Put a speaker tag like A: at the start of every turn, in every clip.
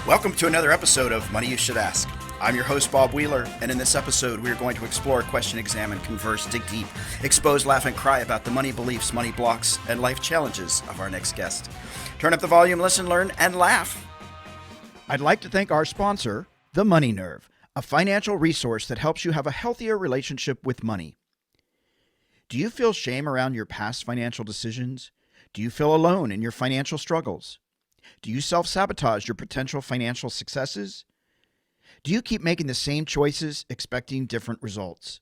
A: Welcome to another episode of Money You Should Ask. I'm your host, Bob Wheeler, and in this episode, we are going to explore, question, examine, converse, dig deep, expose, laugh, and cry about the money beliefs, money blocks, and life challenges of our next guest. Turn up the volume, listen, learn, and laugh. I'd like to thank our sponsor, The Money Nerve, a financial resource that helps you have a healthier relationship with money. Do you feel shame around your past financial decisions? Do you feel alone in your financial struggles? Do you self-sabotage your potential financial successes? Do you keep making the same choices, expecting different results?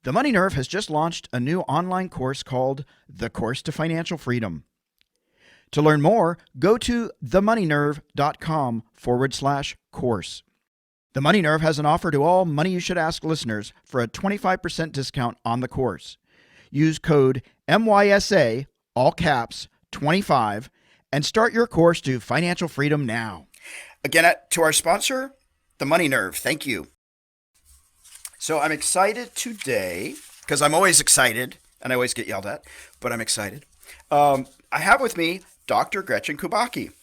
A: The Money Nerve has just launched a new online course called The Course to Financial Freedom. To learn more, go to themoneynerve.com/course. The Money Nerve has an offer to all Money You Should Ask listeners for a 25% discount on the course. Use code MYSA, all caps, 25, and start your course to financial freedom now. Again, to our sponsor, The Money Nerve. Thank you. So I'm excited today, because I'm always excited, and I always get yelled at, but I'm excited. I have with me Dr. Gretchen Kubacky,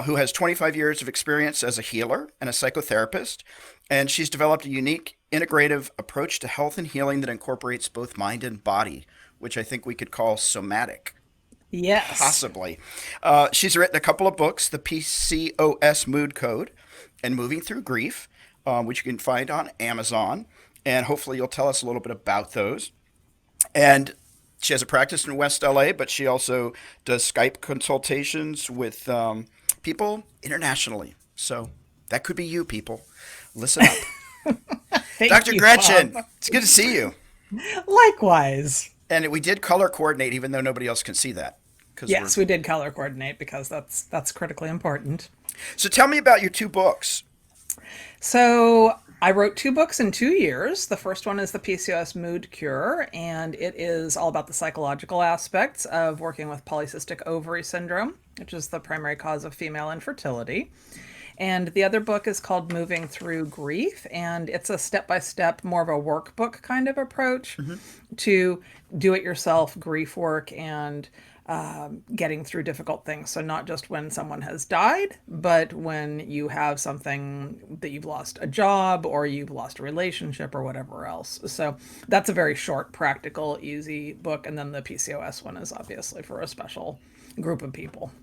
A: who has 25 years of experience as a healer and a psychotherapist, and she's developed a unique integrative approach to health and healing that incorporates both mind and body, which I think we could call somatic.
B: Yes.
A: Possibly. She's written a couple of books, The PCOS Mood Code and Moving Through Grief, which you can find on Amazon. And hopefully you'll tell us a little bit about those. And she has a practice in West LA, but she also does Skype consultations with people internationally. So that could be you, people. Listen up. Dr. Gretchen,
B: Bob.
A: it's good to see you.
B: Likewise.
A: And we did color coordinate, even though nobody else can see that.
B: Yes, we did color coordinate because that's critically important.
A: So tell me about your two books.
B: So I wrote 2 books in 2 years. The first one is the PCOS Mood Cure, and it is all about the psychological aspects of working with polycystic ovary syndrome, which is the primary cause of female infertility. And the other book is called Moving Through Grief, and it's a step-by-step, more of a workbook kind of approach to do-it-yourself grief work and getting through difficult things. So not just when someone has died, but when you have something that you've lost a job or you've lost a relationship or whatever else. So that's a very short, practical, easy book. And then the PCOS one is obviously for a special group of people.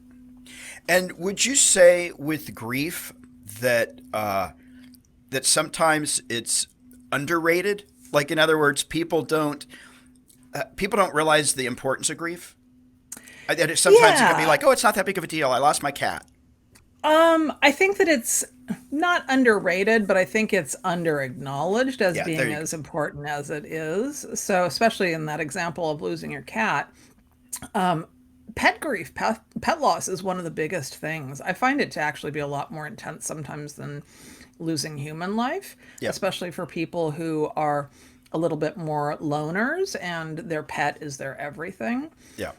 A: And would you say with grief that that sometimes it's underrated? Like, in other words, people don't realize the importance of grief. Sometimes it can be like, oh, it's not that big of a deal. I lost my cat.
B: I think that it's not underrated, but I think it's under-acknowledged as being as important as it is. So especially in that example of losing your cat, pet grief, pet loss is one of the biggest things. I find it to actually be a lot more intense sometimes than losing human life, especially for people who are a little bit more loners and their pet is their everything.
A: Yeah.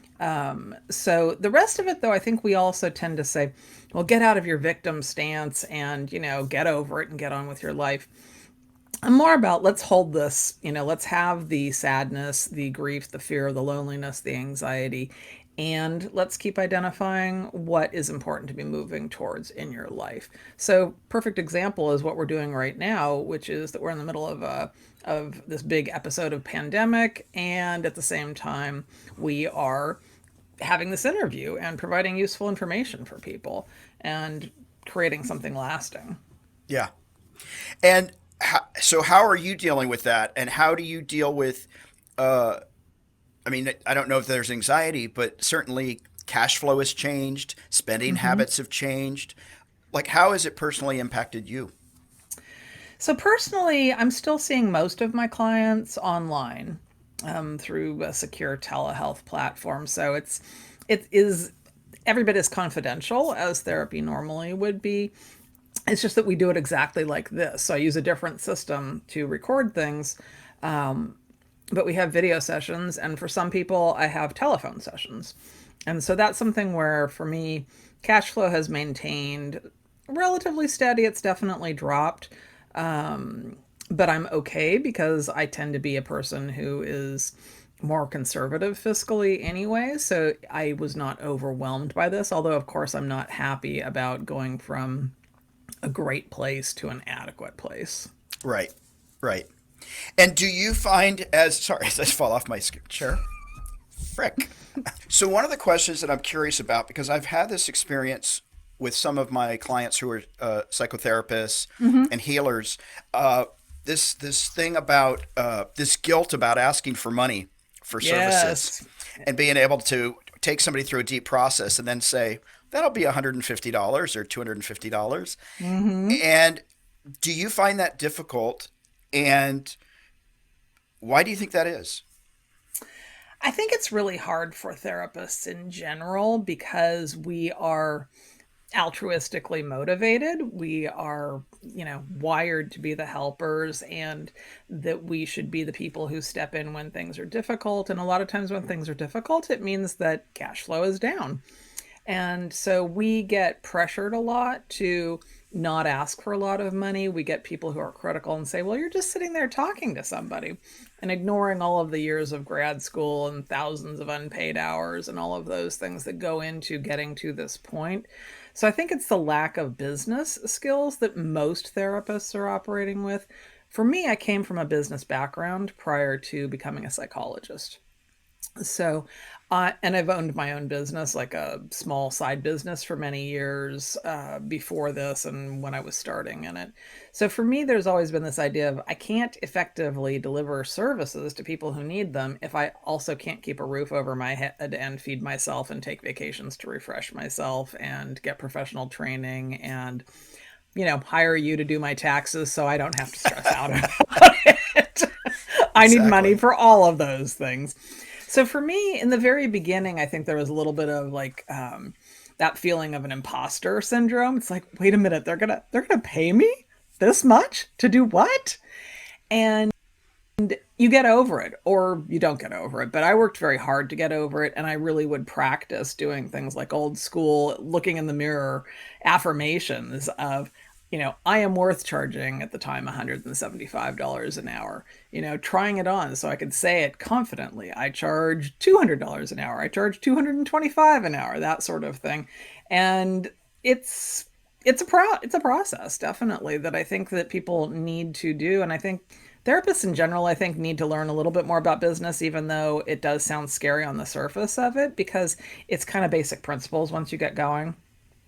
B: So the rest of it, though, I think we also tend to say, well, get out of your victim stance and, get over it and get on with your life. I'm more about, let's hold this, let's have the sadness, the grief, the fear, the loneliness, the anxiety, and let's keep identifying what is important to be moving towards in your life. So perfect example is what we're doing right now, which is that we're in the middle of this big episode of pandemic. And at the same time, we are having this interview and providing useful information for people and creating something lasting.
A: Yeah. And so how are you dealing with that? And how do you deal with, I don't know if there's anxiety, but certainly cash flow has changed, spending habits have changed. Like, how has it personally impacted you?
B: So personally, I'm still seeing most of my clients online through a secure telehealth platform. So it is every bit as confidential as therapy normally would be. It's just that we do it exactly like this. So I use a different system to record things. But we have video sessions, and for some people, I have telephone sessions. And so that's something where, for me, cash flow has maintained relatively steady. It's definitely dropped. But I'm okay because I tend to be a person who is more conservative fiscally anyway. So I was not overwhelmed by this, although, of course, I'm not happy about going from a great place to an adequate place.
A: Right. Right. And do you find as sorry, as I fall off my chair? Frick. So one of the questions that I'm curious about, because I've had this experience with some of my clients who are psychotherapists
B: Mm-hmm.
A: and healers, uh, this thing about this guilt about asking for money for services,
B: Yes.
A: and being able to take somebody through a deep process and then say that'll be $150 or $250.
B: Mm-hmm.
A: And do you find that difficult? And why do you think that is?
B: I think it's really hard for therapists in general because we are altruistically motivated. We are, wired to be the helpers and that we should be the people who step in when things are difficult. And a lot of times when things are difficult, it means that cash flow is down. And so we get pressured a lot to not ask for a lot of money. We get people who are critical and say, well, you're just sitting there talking to somebody and ignoring all of the years of grad school and thousands of unpaid hours and all of those things that go into getting to this point. So I think it's the lack of business skills that most therapists are operating with. For me, I came from a business background prior to becoming a psychologist. So, and I've owned my own business, like a small side business for many years before this and when I was starting in it. So, for me, there's always been this idea of I can't effectively deliver services to people who need them if I also can't keep a roof over my head and feed myself and take vacations to refresh myself and get professional training and, hire you to do my taxes so I don't have to stress out about it. I need money
A: Exactly.
B: for all of those things. So for me, in the very beginning, I think there was a little bit of like that feeling of an imposter syndrome. It's like, wait a minute, they're gonna pay me this much to do what? And you get over it or you don't get over it. But I worked very hard to get over it, and I really would practice doing things like old school, looking in the mirror affirmations of, I am worth charging at the time $175 an hour, trying it on so I could say it confidently. I charge $200 an hour. I charge 225 an hour, that sort of thing. And it's it's a process definitely that I think that people need to do, and I think therapists in general, I think, need to learn a little bit more about business, even though it does sound scary on the surface of it, because it's kind of basic principles once you get going.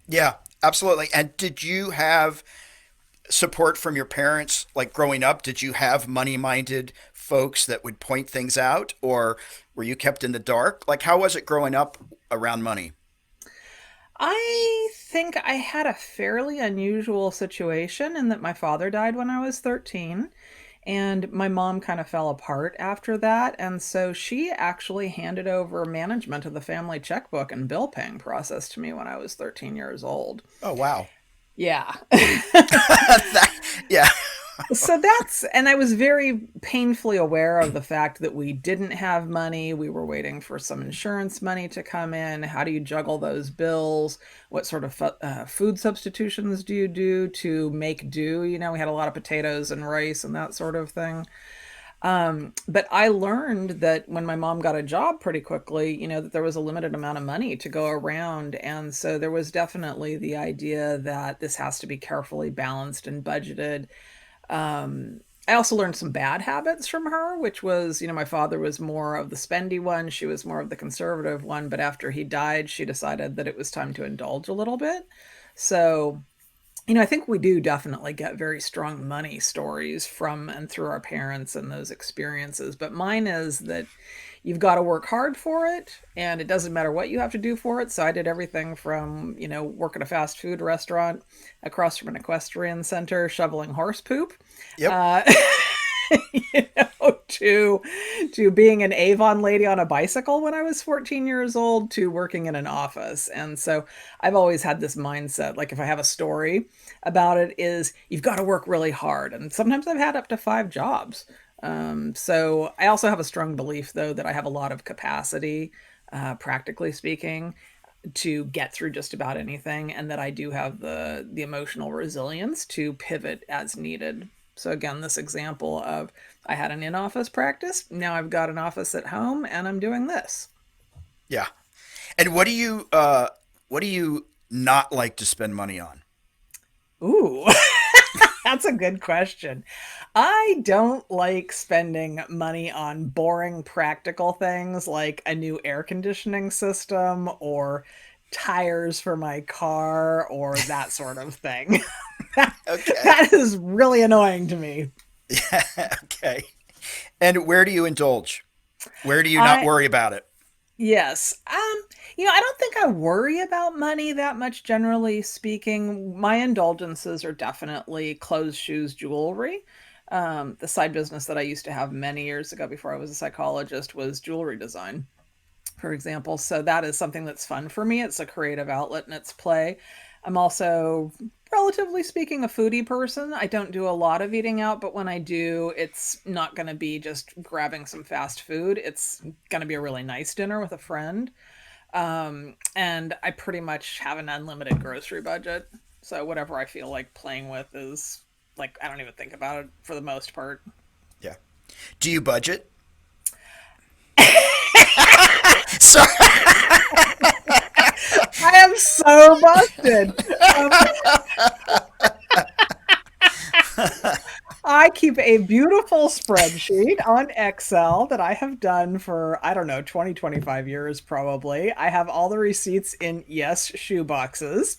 A: Yeah, absolutely. And did you have support from your parents, like growing up? Did you have money minded folks that would point things out, or were you kept in the dark? Like, how was it growing up around money?
B: I think I had a fairly unusual situation in that my father died when I was 13. And my mom kind of fell apart after that. And so she actually handed over management of the family checkbook and bill paying process to me when I was 13 years old.
A: Oh, wow.
B: Yeah.
A: That, yeah.
B: So and I was very painfully aware of the fact that we didn't have money. We were waiting for some insurance money to come in. How do you juggle those bills? What sort of food substitutions do you do to make do? We had a lot of potatoes and rice and that sort of thing. But I learned that when my mom got a job pretty quickly, that there was a limited amount of money to go around. And so there was definitely the idea that this has to be carefully balanced and budgeted. I also learned some bad habits from her, which was, my father was more of the spendy one. She was more of the conservative one. But after he died, she decided that it was time to indulge a little bit. So, I think we do definitely get very strong money stories from and through our parents and those experiences. But mine is that you've got to work hard for it and it doesn't matter what you have to do for it. So I did everything from, work at a fast food restaurant across from an equestrian center, shoveling horse poop.
A: Yep.
B: Uh, to being an Avon lady on a bicycle when I was 14 years old to working in an office. And so I've always had this mindset, like if I have a story about it, is you've got to work really hard. And sometimes I've had up to 5 jobs. So I also have a strong belief, though, that I have a lot of capacity, practically speaking, to get through just about anything, and that I do have the emotional resilience to pivot as needed. So again, this example of I had an in-office practice, now I've got an office at home, and I'm doing this.
A: Yeah. And what do you not like to spend money on?
B: Ooh, that's a good question. I don't like spending money on boring practical things like a new air conditioning system or tires for my car or that sort of thing. that,
A: Okay.
B: that is really annoying to me.
A: Yeah. Okay. And where do you indulge? Where do you not
B: I
A: worry about it?
B: Yes. I don't think I worry about money that much, generally speaking. My indulgences are definitely clothes, shoes, jewelry. The side business that I used to have many years ago before I was a psychologist was jewelry design, for example. So that is something that's fun for me. It's a creative outlet and it's play. I'm also, relatively speaking, a foodie person. I don't do a lot of eating out, but when I do, it's not going to be just grabbing some fast food. It's going to be a really nice dinner with a friend. And I pretty much have an unlimited grocery budget. So whatever I feel like playing with is like, I don't even think about it for the most part.
A: Yeah. Do you budget? Sorry.
B: I am so busted. Um, I keep a beautiful spreadsheet on Excel that I have done for, I don't know, 20, 25 years probably. I have all the receipts in, yes, shoe boxes.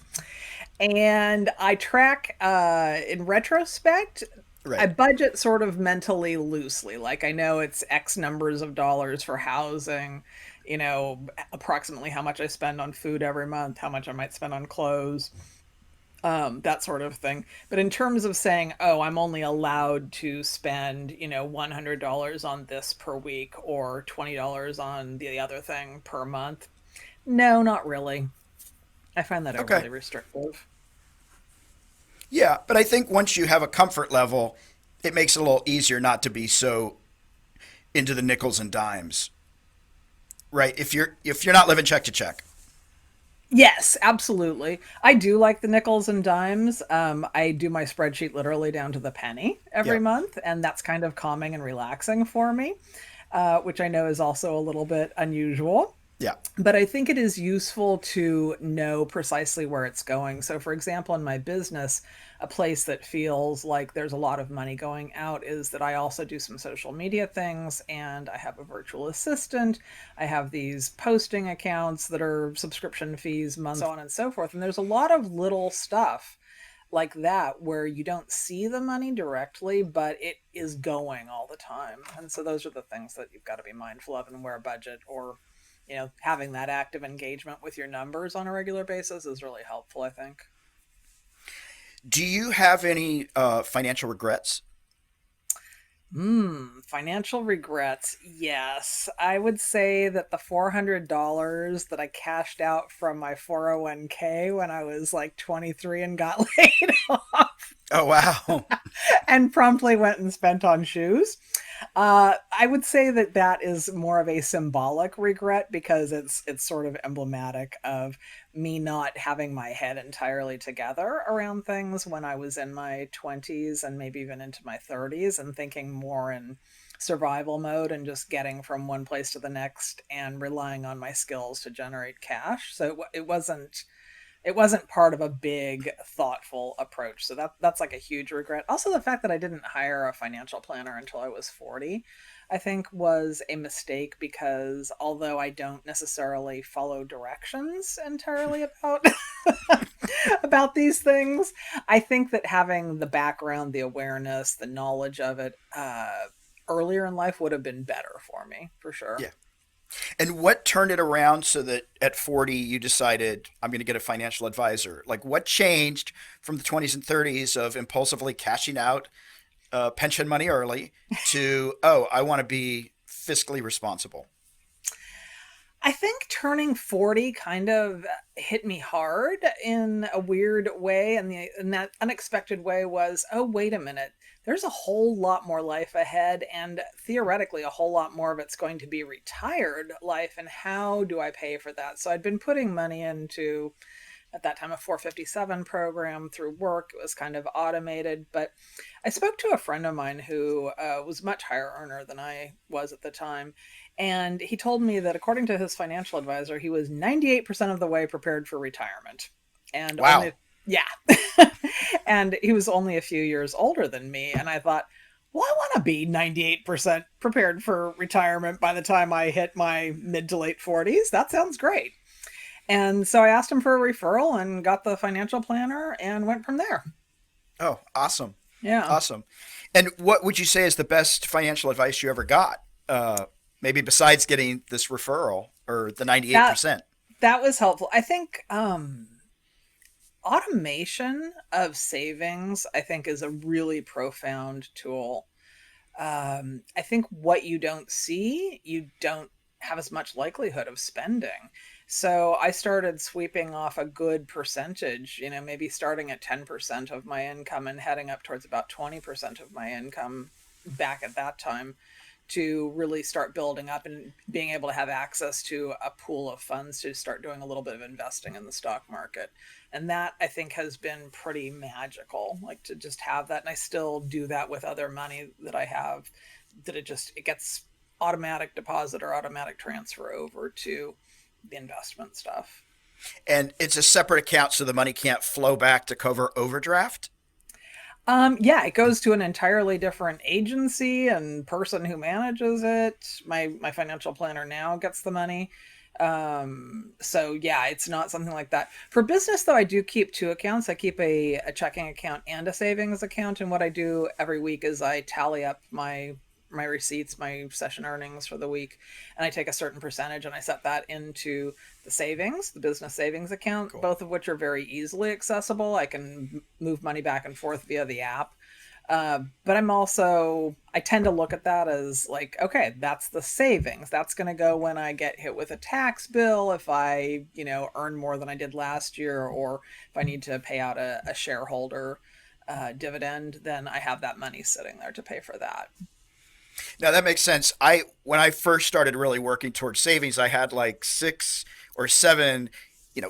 B: And I track, in retrospect, I
A: Right.
B: budget sort of mentally loosely. Like I know it's X numbers of dollars for housing, approximately how much I spend on food every month, how much I might spend on clothes, that sort of thing. But in terms of saying, oh, I'm only allowed to spend, $100 on this per week or $20 on the other thing per month, no, not really. I find that
A: Okay.
B: overly restrictive.
A: Yeah, but I think once you have a comfort level, it makes it a little easier not to be so into the nickels and dimes, right? If you're not living check to check.
B: Yes, absolutely. I do like the nickels and dimes. I do my spreadsheet literally down to the penny every
A: Yeah.
B: month, and that's kind of calming and relaxing for me, which I know is also a little bit unusual.
A: Yeah.
B: But I think it is useful to know precisely where it's going. So, for example, in my business, a place that feels like there's a lot of money going out is that I also do some social media things and I have a virtual assistant. I have these posting accounts that are subscription fees, month, so on and so forth. And there's a lot of little stuff like that where you don't see the money directly, but it is going all the time. And so those are the things that you've got to be mindful of and where a budget or having that active engagement with your numbers on a regular basis is really helpful, I think.
A: Do you have any financial regrets?
B: Financial regrets. Yes. I would say that the $400 that I cashed out from my 401k when I was like 23 and got laid off
A: Oh wow.
B: and promptly went and spent on shoes. I would say that that is more of a symbolic regret because it's sort of emblematic of me not having my head entirely together around things when I was in my 20s and maybe even into my 30s and thinking more in survival mode and just getting from one place to the next and relying on my skills to generate cash. So it wasn't part of a big thoughtful approach, so that's like a huge regret. Also, the fact that I didn't hire a financial planner until I was 40, I think, was a mistake because although I don't necessarily follow directions entirely about about these things, I think that having the background, the awareness, the knowledge of it earlier in life would have been better for me, for sure.
A: Yeah. And what turned it around so that at 40 you decided I'm going to get a financial advisor? Like what changed from the 20s and 30s of impulsively cashing out pension money early to, oh, I want to be fiscally responsible?
B: I think turning 40 kind of hit me hard in a weird way. And that unexpected way was, oh, wait a minute. There's a whole lot more life ahead, and theoretically, a whole lot more of it's going to be retired life. And how do I pay for that? So I'd been putting money into, at that time, a 457 program through work. It was kind of automated, but I spoke to a friend of mine who was much higher earner than I was at the time, and he told me that according to his financial advisor, he was 98% of the way prepared for retirement, and only
A: Wow.
B: Yeah. And he was only a few years older than me. And I thought, well, I want to be 98% prepared for retirement by the time I hit my mid to late 40s. That sounds great. And so I asked him for a referral and got the financial planner and went from there.
A: Oh, awesome.
B: Yeah.
A: Awesome. And what would you say is the best financial advice you ever got? Maybe besides getting this referral or the
B: That
A: 98%.
B: that was helpful. I think automation of savings I think is a really profound tool. I think what you don't see, you don't have as much likelihood of spending. So I started sweeping off a good percentage, maybe starting at 10% of my income and heading up towards about 20% of my income back at that time to really start building up and being able to have access to a pool of funds to start doing a little bit of investing in the stock market. And that I think has been pretty magical, like to just have that. And I still do that with other money that I have, that it gets automatic deposit or automatic transfer over to the investment stuff.
A: And it's a separate account so the money can't flow back to cover overdraft.
B: Yeah, it goes to an entirely different agency and person who manages it. My financial planner now gets the money. So yeah, it's not something like that. For business though, I do keep two accounts. I keep a checking account and a savings account. And what I do every week is I tally up my receipts, my session earnings for the week, and I take a certain percentage and I set that into the business savings account,
A: Cool.
B: both of which are very easily accessible. I can move money back and forth via the app. But I tend to look at that as like, okay, that's the savings. That's going to go when I get hit with a tax bill, if I, earn more than I did last year, or if I need to pay out a shareholder dividend, then I have that money sitting there to pay for that.
A: Now that makes sense. I When I first started really working towards savings, I had like six or seven,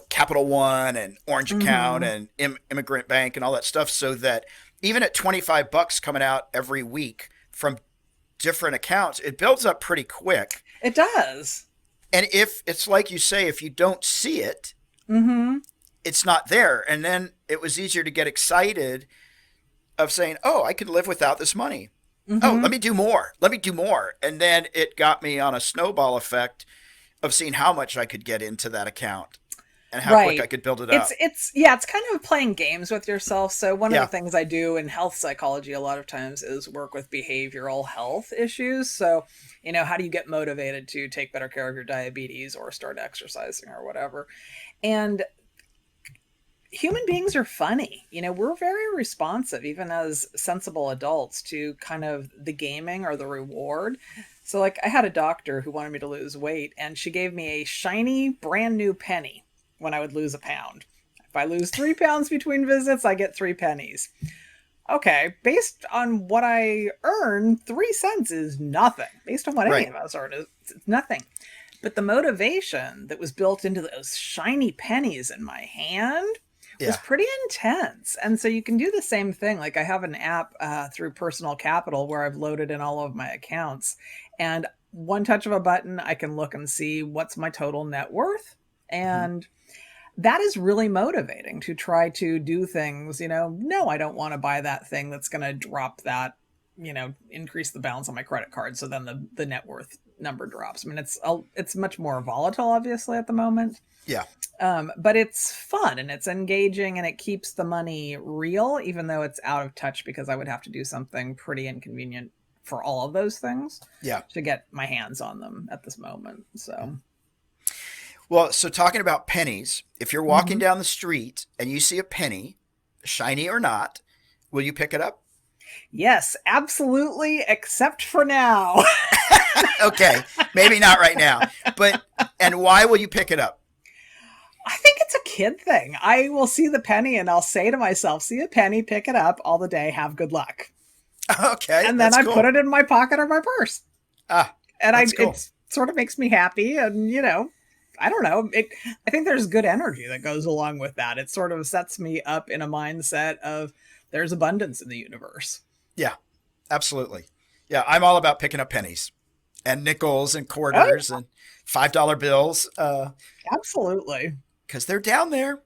A: Capital One and Orange Account
B: Mm-hmm.
A: and Immigrant Bank and all that stuff, so that even at $25 coming out every week from different accounts, it builds up pretty quick.
B: It does.
A: And if it's like you say, if you don't see it,
B: Mm-hmm.
A: it's not there. And then it was easier to get excited of saying, "Oh, I could live without this money. Oh, let
B: Mm-hmm.
A: me do more. Let me do more." And then it got me on a snowball effect of seeing how much I could get into that account and how quick I
B: Right.
A: could build it
B: It's
A: up.
B: it's yeah, it's kind of playing games with yourself. So one of the
A: Yeah.
B: things I do in health psychology a lot of times is work with behavioral health issues. So, how do you get motivated to take better care of your diabetes or start exercising or whatever? And human beings are funny. We're very responsive, even as sensible adults, to kind of the gaming or the reward. So, like, I had a doctor who wanted me to lose weight, and she gave me a shiny, brand new penny when I would lose a pound. If I lose 3 pounds between visits, I get 3 pennies. Okay, based on what I earn, 3 cents is nothing. Based on what any
A: Right.
B: of us earn, it's nothing. But the motivation that was built into those shiny pennies in my hand was
A: Yeah.
B: pretty intense. And so you can do the same thing. Like I have an app through Personal Capital where I've loaded in all of my accounts. And one touch of a button, I can look and see what's my total net worth.
A: Mhm.
B: And that is really motivating to try to do things, no, I don't want to buy that thing that's going to drop that, increase the balance on my credit card. So then the net worth number drops. I mean, it's much more volatile, obviously, at the moment.
A: Yeah.
B: But it's fun and it's engaging and it keeps the money real, even though it's out of touch because I would have to do something pretty inconvenient for all of those things
A: Yeah.
B: to get my hands on them at this moment. So,
A: Well, so talking about pennies, if you're walking
B: mhm.
A: down the street and you see a penny, shiny or not, will you pick it up?
B: Yes, absolutely, except for now.
A: Okay, maybe not right now, but and why will you pick it up?
B: I think it's a kid thing. I will see the penny and I'll say to myself, see a penny, pick it up all the day, have good luck.
A: Okay,
B: And then
A: that's
B: I put
A: cool.
B: it in my pocket or my purse.
A: Ah,
B: And
A: that's cool.
B: it sort of makes me happy. And, I don't know. I think there's good energy that goes along with that. It sort of sets me up in a mindset of there's abundance in the universe.
A: Yeah, absolutely. Yeah, I'm all about picking up pennies and nickels and
B: Oh,
A: quarters and $5 bills
B: absolutely.
A: because they're down there.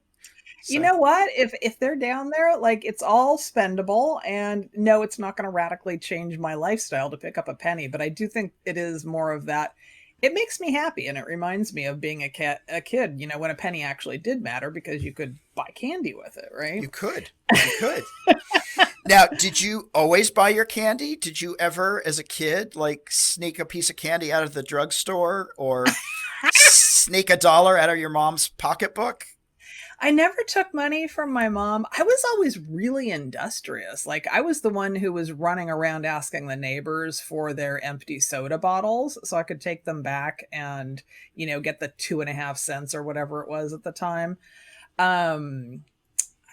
B: You
A: So
B: know what? If they're down there, like it's all spendable, and no, it's not going to radically change my lifestyle to pick up a penny, but I do think it is more of that. It makes me happy, and it reminds me of being a kid. You know, when a penny actually did matter because you could buy candy with it, right?
A: you could. You could. Now, did you always buy your candy? Did you ever, as a kid, like sneak a piece of candy out of the drugstore or sneak $1 out of your mom's pocketbook?
B: I never took money from my mom. I was always really industrious. Like I was the one who was running around asking the neighbors for their empty soda bottles so I could take them back and, get the 2.5 cents or whatever it was at the time. Um,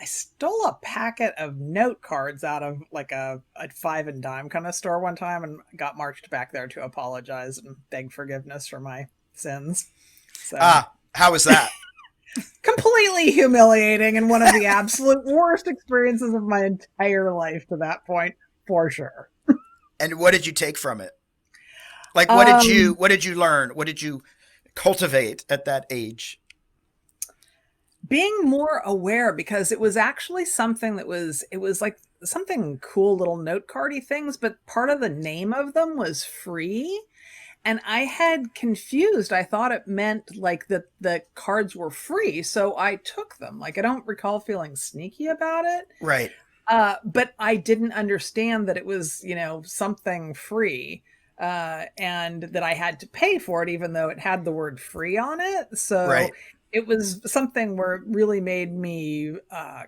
B: I stole a packet of note cards out of like a five and dime kind of store one time and got marched back there to apologize and beg forgiveness for my sins. So
A: How was that?
B: completely humiliating and one of the absolute worst experiences of my entire life to that point, for sure.
A: And what did you take from it? Like,
B: Um,
A: what did you learn? What did you cultivate at that age?
B: being more aware because it was actually something it was like something cool little note cardy things, but part of the name of them was free. And I had confused. I thought it meant like that the cards were free. So I took them. Like I don't recall feeling sneaky about it.
A: Right.
B: But I didn't understand that it was, something free, and that I had to pay for it, even though it had the word free on it. So
A: Right.
B: it was something where it really made me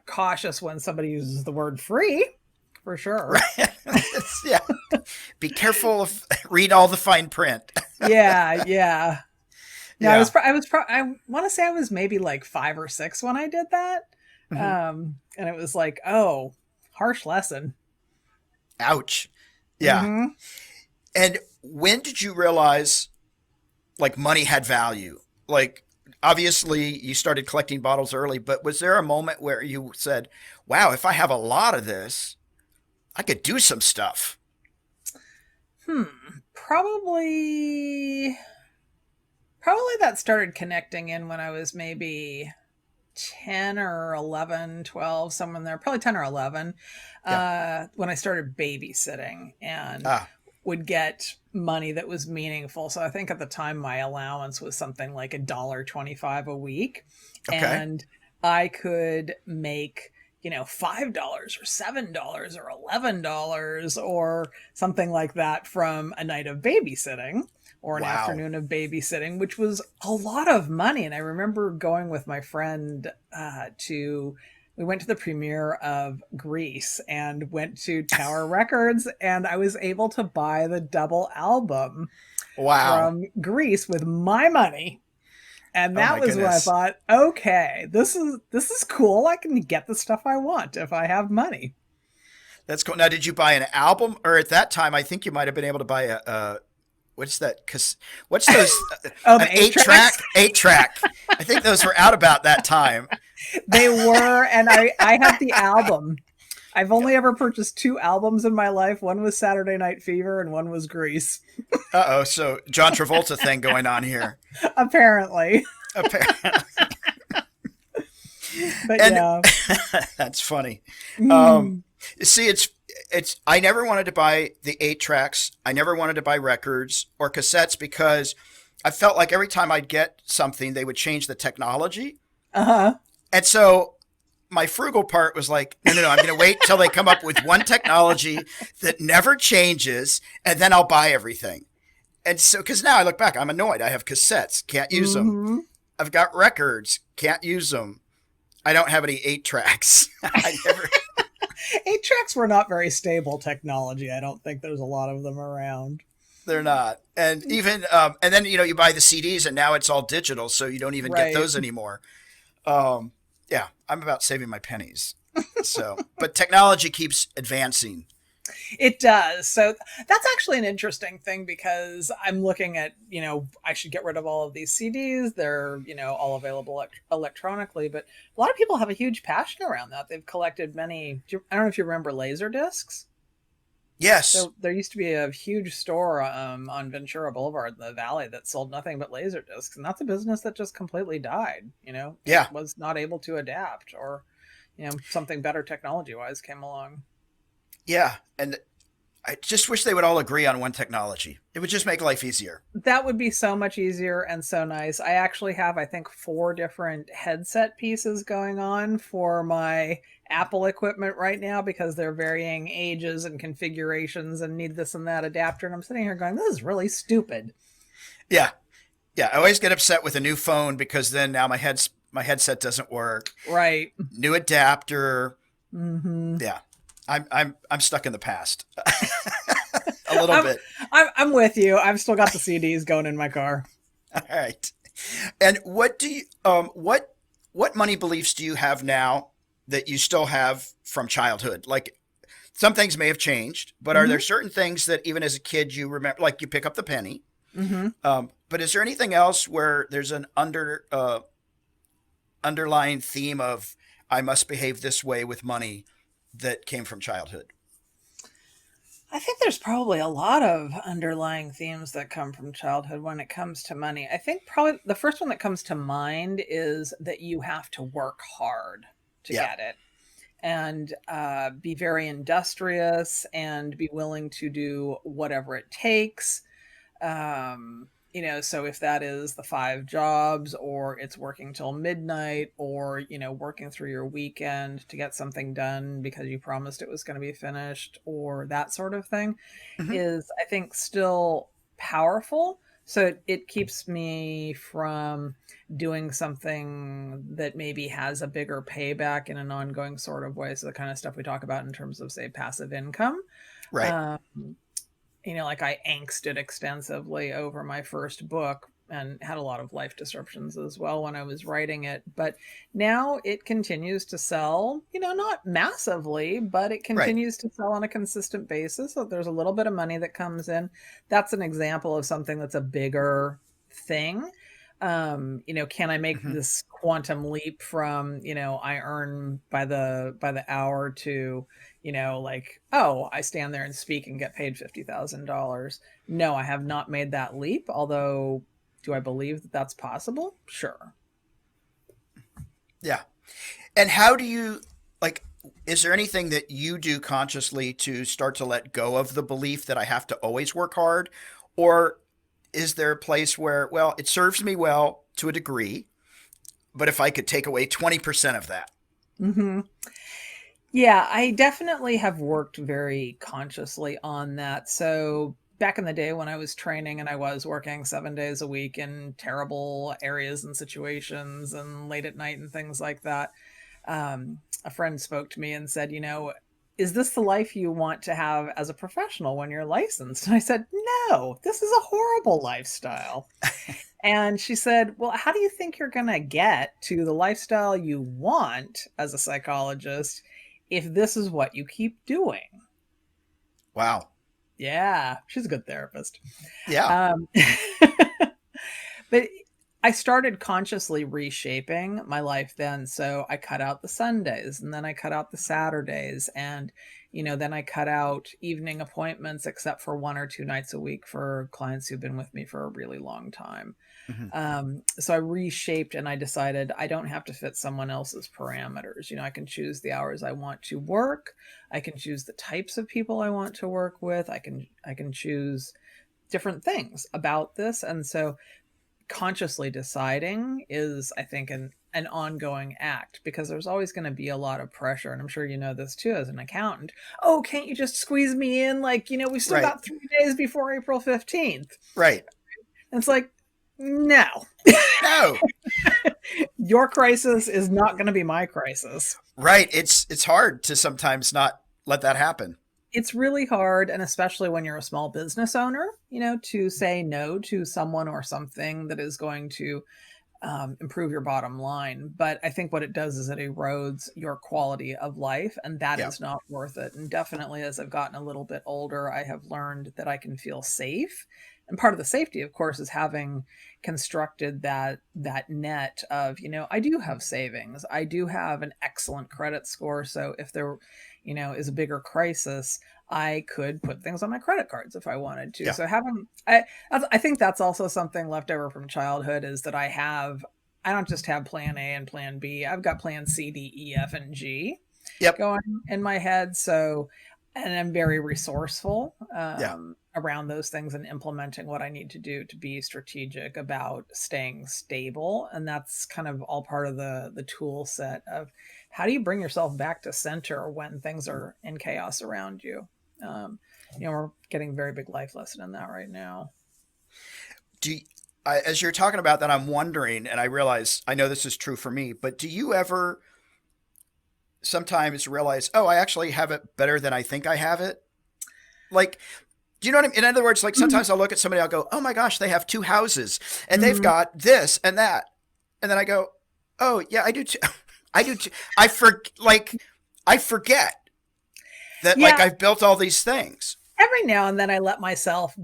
B: cautious when somebody uses the word free, for sure.
A: Right. Yeah. Be careful of read all the fine print.
B: Yeah, yeah. No,
A: Yeah.
B: I want to say I was maybe like 5 or 6 when I did that.
A: Hmm.
B: And it was like, oh, harsh lesson.
A: Ouch. Yeah.
B: Mm-hmm.
A: And when did you realize like money had value? Like obviously you started collecting bottles early, but was there a moment where you said, "Wow, if I have a lot of this, I could do some stuff."
B: Hmm. Probably Probably that started connecting in when I was maybe 10 or 11, 12, somewhere in there, probably 10 or 11,
A: Yeah.
B: when I started babysitting and
A: Ah,
B: would get money that was meaningful. So I think at the time my allowance was something like $1.25 a week.
A: okay.
B: And I could make, $5 or $7 or $11 or something like that from a night of babysitting or an
A: Wow.
B: afternoon of babysitting, which was a lot of money. And I remember going with my friend we went to the premiere of Grease and went to Tower Records, and I was able to buy the double album
A: Wow.
B: from Grease with my money. And
A: Oh
B: that
A: my
B: was when I
A: goodness.
B: thought, okay, this is cool. I can get the stuff I want if I have money.
A: That's cool. Now, did you buy an album, or at that time, I think you might have been able to buy what's that? What's those?
B: Oh,
A: An
B: the eight tracks.
A: eight track. I think those were out about that time.
B: They were, and I have the album. I've only ever purchased 2 albums in my life. One was Saturday Night Fever and one was Grease.
A: Uh oh. So John Travolta thing going on here.
B: Apparently.
A: Apparently.
B: But
A: And
B: yeah.
A: that's funny. Um,
B: Mm.
A: see, it's. I never wanted to buy the 8 tracks. I never wanted to buy records or cassettes because I felt like every time I'd get something, they would change the technology.
B: Uh-huh.
A: And so my frugal part was like, no, no, no, I'm going to wait till they come up with one technology that never changes, and then I'll buy everything. And so, because now I look back, I'm annoyed. I have cassettes, can't use them.
B: Mm-hmm.
A: I've got records, can't use them. I don't have any 8 tracks. I never.
B: 8 tracks were not very stable technology. I don't think there's a lot of them around.
A: They're not. And even, and then, you buy the CDs and now it's all digital, so you don't even get
B: Right.
A: those anymore. Um, yeah, I'm about saving my pennies. So, but technology keeps advancing.
B: It does. So that's actually an interesting thing because I'm looking at, I should get rid of all of these CDs. They're, all available electronically, but a lot of people have a huge passion around that. They've collected many, I don't know if you remember laser discs.
A: Yes.
B: There used to be a huge store on Ventura Boulevard in the Valley that sold nothing but laser discs, and that's a business that just completely died. It
A: Yeah.
B: was not able to adapt, or something better technology wise came along.
A: Yeah. And I just wish they would all agree on one technology. It would just make life easier.
B: That would be so much easier and so nice. I actually have, I think, 4 different headset pieces going on for my Apple equipment right now because they're varying ages and configurations and need this and that adapter. And I'm sitting here going, this is really stupid.
A: Yeah. Yeah. I always get upset with a new phone because then now my headset doesn't work.
B: Right.
A: New adapter.
B: Mm-hmm.
A: Yeah. I'm stuck in the past a little
B: I'm,
A: bit.
B: I'm with you. I've still got the CDs going in my car.
A: All right. And what money beliefs do you have now that you still have from childhood? Like some things may have changed, but are there
B: Mm-hmm.
A: certain things that even as a kid you remember, like you pick up the penny?
B: Mm-hmm.
A: But is there anything else where there's an underlying theme of I must behave this way with money that came from childhood?
B: I think there's probably a lot of underlying themes that come from childhood when it comes to money. I think probably the first one that comes to mind is that you have to work hard to
A: Yeah.
B: get it, and be very industrious and be willing to do whatever it takes. So if that is the 5 jobs, or it's working till midnight, or working through your weekend to get something done because you promised it was going to be finished, or that sort of thing,
A: Hmm.
B: is, I think, still powerful. So it keeps me from doing something that maybe has a bigger payback in an ongoing sort of way. So the kind of stuff we talk about in terms of, say, passive income.
A: Right.
B: um, like I angsted extensively over my first book and had a lot of life disruptions as well when I was writing it. But now it continues to sell, not massively, but it
A: Right.
B: continues to sell on a consistent basis. So there's a little bit of money that comes in. That's an example of something that's a bigger thing. Can I make
A: Hmm.
B: this quantum leap from, I earn by the hour to, like, oh, I stand there and speak and get paid $50,000. No, I have not made that leap. Although, do I believe that that's possible? Sure.
A: Yeah. And how do you like? Is there anything that you do consciously to start to let go of the belief that I have to always work hard, or is there a place where, well, it serves me well to a degree, but if I could take away 20% of that?
B: Hmm. Yeah, I definitely have worked very consciously on that. So back in the day when I was training and I was working 7 days a week in terrible areas and situations and late at night and things like that, a friend spoke to me and said, is this the life you want to have as a professional when you're licensed? And I said, no, this is a horrible lifestyle. And she said, well, how do you think you're going to get to the lifestyle you want as a psychologist if this is what you keep doing?
A: Wow.
B: Yeah, she's a good therapist.
A: Yeah.
B: Um, but I started consciously reshaping my life then. So I cut out the Sundays, and then I cut out the Saturdays, and then I cut out evening appointments except for 1 or 2 nights a week for clients who've been with me for a really long time.
A: Hmm.
B: So I reshaped, and I decided I don't have to fit someone else's parameters. I can choose the hours I want to work. I can choose the types of people I want to work with. I can choose different things about this. And so consciously deciding is, I think, an ongoing act, because there's always going to be a lot of pressure. And I'm sure you know this too as an accountant. Oh, can't you just squeeze me in? Like, we still
A: Right.
B: got 3 days before April 15th.
A: Right.
B: And it's like, no,
A: No.
B: your crisis is not going to be my crisis.
A: Right. It's hard to sometimes not let that happen.
B: It's really hard, and especially when you're a small business owner, to say no to someone or something that is going to improve your bottom line. But I think what it does is it erodes your quality of life, and that
A: Yeah.
B: is not worth it. And definitely, as I've gotten a little bit older, I have learned that I can feel safe. And part of the safety, of course, is having constructed that net of, I do have savings. I do have an excellent credit score. So if there, is a bigger crisis, I could put things on my credit cards if I wanted to.
A: Yeah.
B: So I think that's also something left over from childhood, is that I don't just have plan A and plan B. I've got plan C, D, E, F, and G
A: Yep.
B: going in my head. So, and I'm very resourceful
A: Yeah.
B: around those things and implementing what I need to do to be strategic about staying stable. And that's kind of all part of the tool set of how do you bring yourself back to center when things are in chaos around you. We're getting a very big life lesson in that right now.
A: Do you, as you're talking about that, I'm wondering, and I realize I know this is true for me, but do you ever sometimes realize, oh, I actually have it better than I think I have it? Like, do you know what I mean? In other words, like sometimes I'll look at somebody, I'll go, oh my gosh, they have two houses and they've
B: Mm-hmm.
A: got this and that. And then I go, oh yeah, I do too. I do too. I forget that like
B: Yeah,
A: I've built all these things.
B: every now and then I let myself,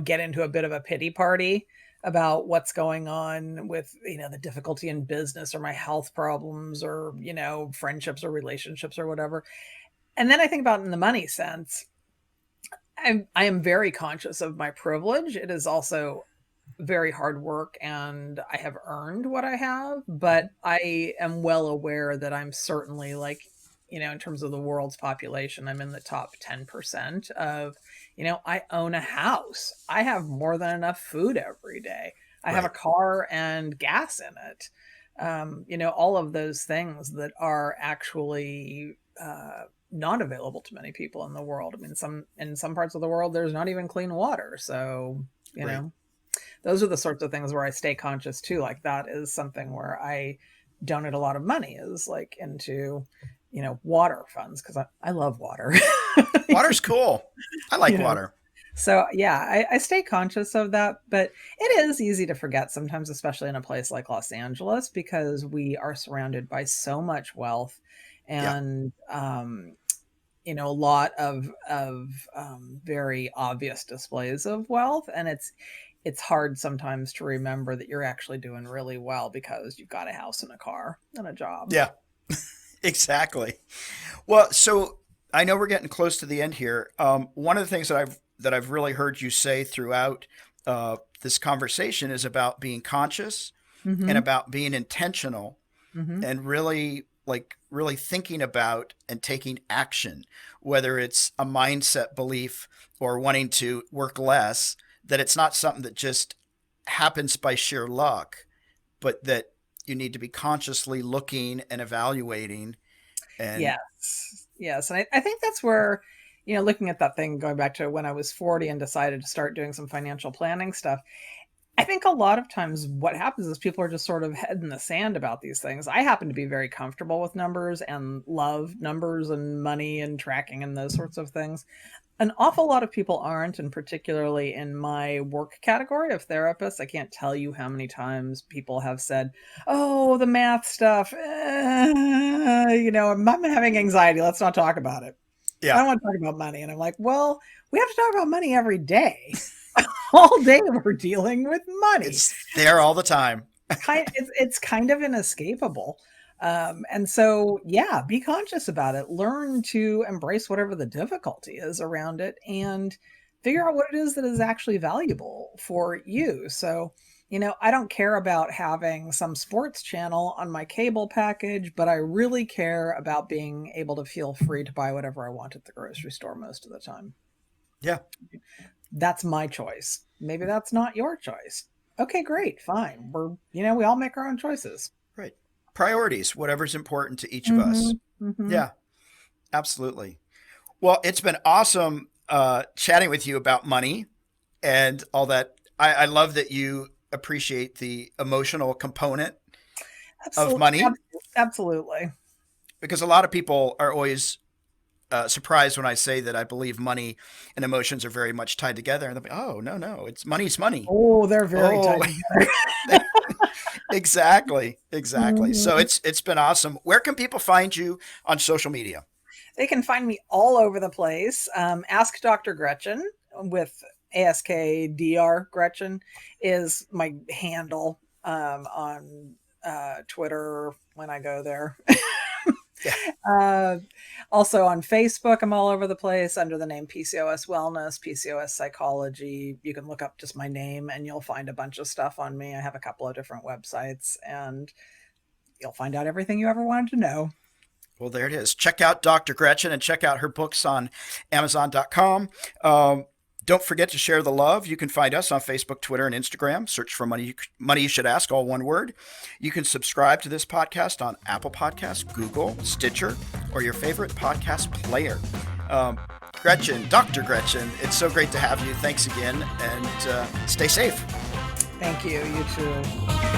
B: get into a bit of a pity party about what's going on with, the difficulty in business or my health problems or, friendships or relationships or whatever. And then I think about it in the money sense. I am very conscious of my privilege. It is also very hard work and I have earned what I have, but I am well aware that I'm certainly like, in terms of the world's population, I'm in the top 10% of, I own a house. I have more than enough food every day. I have a
A: Right.
B: car and gas in it. All of those things that are actually not available to many people in the world. I mean, in some parts of the world, there's not even clean water. So, you
A: Right.
B: know, those are the sorts of things where I stay conscious too. Like that is something where I donate a lot of money is like into, water funds because I love water.
A: Water's cool. I like
B: you know,
A: water.
B: so yeah, I stay conscious of that, but it is easy to forget sometimes, especially in a place like Los Angeles, because we are surrounded by so much wealth
A: Yeah.
B: and a lot of very obvious displays of wealth, and it's hard sometimes to remember that you're actually doing really well because you've got a house and a car and a job.
A: Yeah. Exactly. Well, so I know we're getting close to the end here. One of the things that I've really heard you say throughout this conversation is about being conscious and
B: Mm-hmm.
A: about being intentional
B: Mm-hmm.
A: and really thinking about and taking action, whether it's a mindset belief or wanting to work less, that it's not something that just happens by sheer luck, but that you need to be consciously looking and evaluating and
B: Yes, and I think that's where, looking at that thing, going back to when I was 40 and decided to start doing some financial planning stuff. I think a lot of times what happens is people are just sort of head in the sand about these things. I happen to be very comfortable with numbers and love numbers and money and tracking and those sorts of things. An awful lot of people aren't, and particularly in my work category of therapists, I can't tell you how many times people have said, "Oh, the math stuff, I'm having anxiety. Let's not talk about it. I
A: yeah,
B: don't want to talk about money." And I'm like, "Well, we have to talk about money every day. All day we're dealing with money.
A: it's there all the time.
B: It's kind of inescapable." And so, yeah, be conscious about it. Learn to embrace whatever the difficulty is around it and figure out what it is that is actually valuable for you. So, I don't care about having some sports channel on my cable package, but I really care about being able to feel free to buy whatever I want at the grocery store most of the time.
A: Yeah,
B: That's my choice. Maybe that's not your choice. Okay, great, fine. We all make our own choices.
A: right. Priorities, whatever's important to each of us.
B: Mhm, mhm.
A: Yeah, absolutely. Well, it's been awesome chatting with you about money and all that. I love that you appreciate the emotional component of money
B: Absolutely.
A: because a lot of people are always surprised when I say that I believe money and emotions are very much tied together. And they'll be, oh, no, no, it's money's money.
B: Oh, they're very
A: Oh,
B: tied together.
A: exactly. Exactly. So
B: Mhm.
A: it's been awesome. Where can people find you on social media?
B: They can find me all over the place. Ask Dr. Gretchen with ASKDR Gretchen is my handle on Twitter when I go there. uh, also on Facebook, I'm all over the place under the name PCOS Wellness, PCOS Psychology. You can look up just my name and you'll find a bunch of stuff on me. I have a couple of different websites and you'll find out everything you ever wanted to know.
A: Well, there it is. Check out Dr. Gretchen and check out her books on Amazon.com. Don't forget to share the love. You can find us on Facebook, Twitter, and Instagram. Search for Money You Should Ask, all one word. You can subscribe to this podcast on Apple Podcasts, Google, Stitcher, or your favorite podcast player. Gretchen, Dr. Gretchen, it's so great to have you. Thanks again, and stay safe.
B: Thank you. You too.